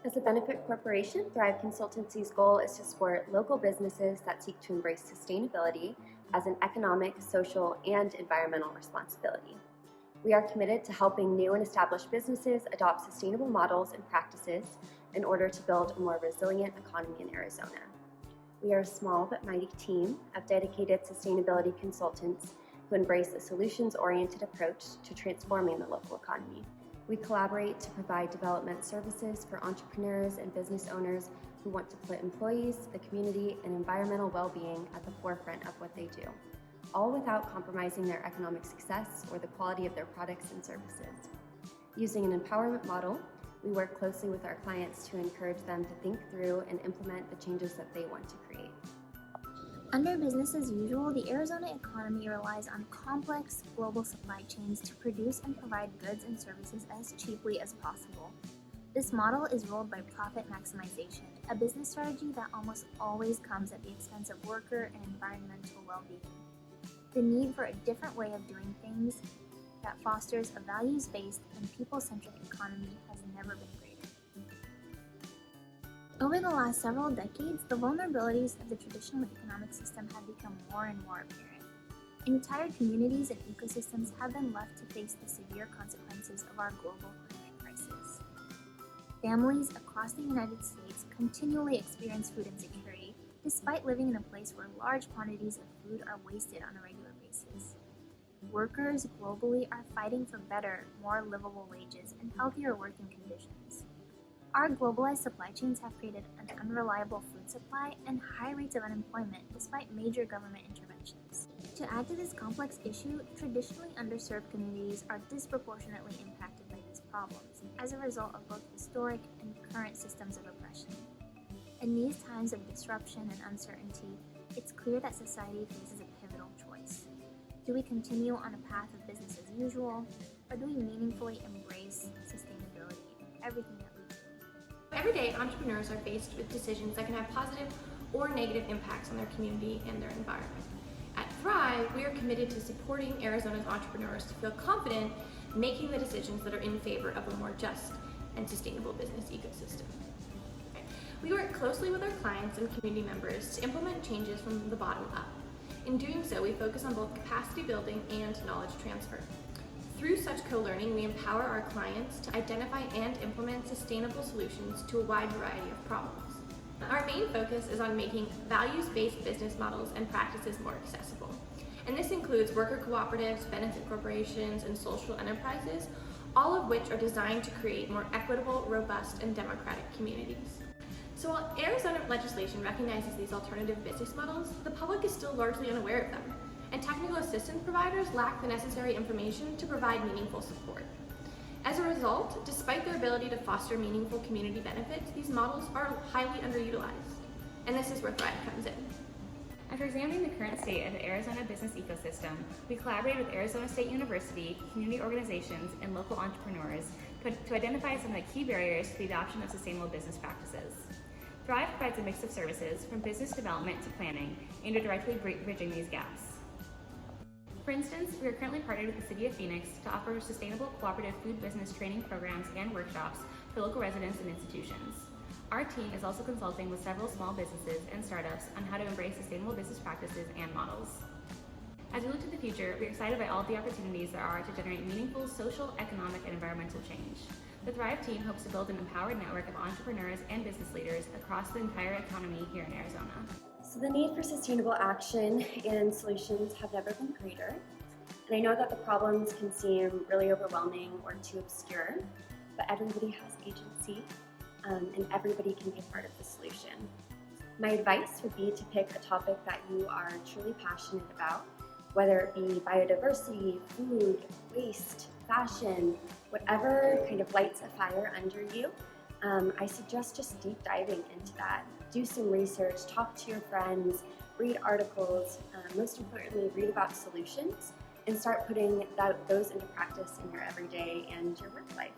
As a benefit corporation, Thrive Consultancy's goal is to support local businesses that seek to embrace sustainability as an economic, social, and environmental responsibility. We are committed to helping new and established businesses adopt sustainable models and practices in order to build a more resilient economy in Arizona. We are a small but mighty team of dedicated sustainability consultants who embrace a solutions-oriented approach to transforming the local economy. We collaborate to provide development services for entrepreneurs and business owners who want to put employees, the community, and environmental well-being at the forefront of what they do, all without compromising their economic success or the quality of their products and services. Using an empowerment model, we work closely with our clients to encourage them to think through and implement the changes that they want to create. Under business as usual, the Arizona economy relies on complex global supply chains to produce and provide goods and services as cheaply as possible. This model is ruled by profit maximization, a business strategy that almost always comes at the expense of worker and environmental well-being. The need for a different way of doing things that fosters a values-based and people-centric economy has never been greater. Over the last several decades, the vulnerabilities of the traditional economic system have become more and more apparent. Entire communities and ecosystems have been left to face the severe consequences of our global climate crisis. Families across the United States continually experience food insecurity, despite living in a place where large quantities of food are wasted on a regular basis. Workers globally are fighting for better, more livable wages and healthier working conditions. Our globalized supply chains have created an unreliable food supply and high rates of unemployment despite major government interventions. To add to this complex issue, traditionally underserved communities are disproportionately impacted by these problems as a result of both historic and current systems of oppression. In these times of disruption and uncertainty, it's clear that society faces a pivotal choice. Do we continue on a path of business as usual, or do we meaningfully embrace sustainability in everything that we do? Every day, entrepreneurs are faced with decisions that can have positive or negative impacts on their community and their environment. At Thrive, we are committed to supporting Arizona's entrepreneurs to feel confident making the decisions that are in favor of a more just and sustainable business ecosystem. We work closely with our clients and community members to implement changes from the bottom up. In doing so, we focus on both capacity building and knowledge transfer. Through such co-learning, we empower our clients to identify and implement sustainable solutions to a wide variety of problems. Our main focus is on making values-based business models and practices more accessible. And this includes worker cooperatives, benefit corporations, and social enterprises, all of which are designed to create more equitable, robust, and democratic communities. So while Arizona legislation recognizes these alternative business models, the public is still largely unaware of them, and technical assistance providers lack the necessary information to provide meaningful support. As a result, despite their ability to foster meaningful community benefits, these models are highly underutilized, and this is where Thrive comes in. After examining the current state of the Arizona business ecosystem, we collaborated with Arizona State University, community organizations, and local entrepreneurs to identify some of the key barriers to the adoption of sustainable business practices. Thrive provides a mix of services, from business development to planning, aimed at directly bridging these gaps. For instance, we are currently partnered with the City of Phoenix to offer sustainable cooperative food business training programs and workshops for local residents and institutions. Our team is also consulting with several small businesses and startups on how to embrace sustainable business practices and models. As we look to the future, we're excited by all of the opportunities there are to generate meaningful social, economic, and environmental change. The Thrive team hopes to build an empowered network of entrepreneurs and business leaders across the entire economy here in Arizona. So the need for sustainable action and solutions have never been greater. And I know that the problems can seem really overwhelming or too obscure, but everybody has agency, and everybody can be a part of the solution. My advice would be to pick a topic that you are truly passionate about, whether it be biodiversity, food, waste, fashion, whatever kind of lights a fire under you. I suggest just deep diving into that. Do some research, talk to your friends, read articles, most importantly, read about solutions, and start putting those into practice in your everyday and your work life.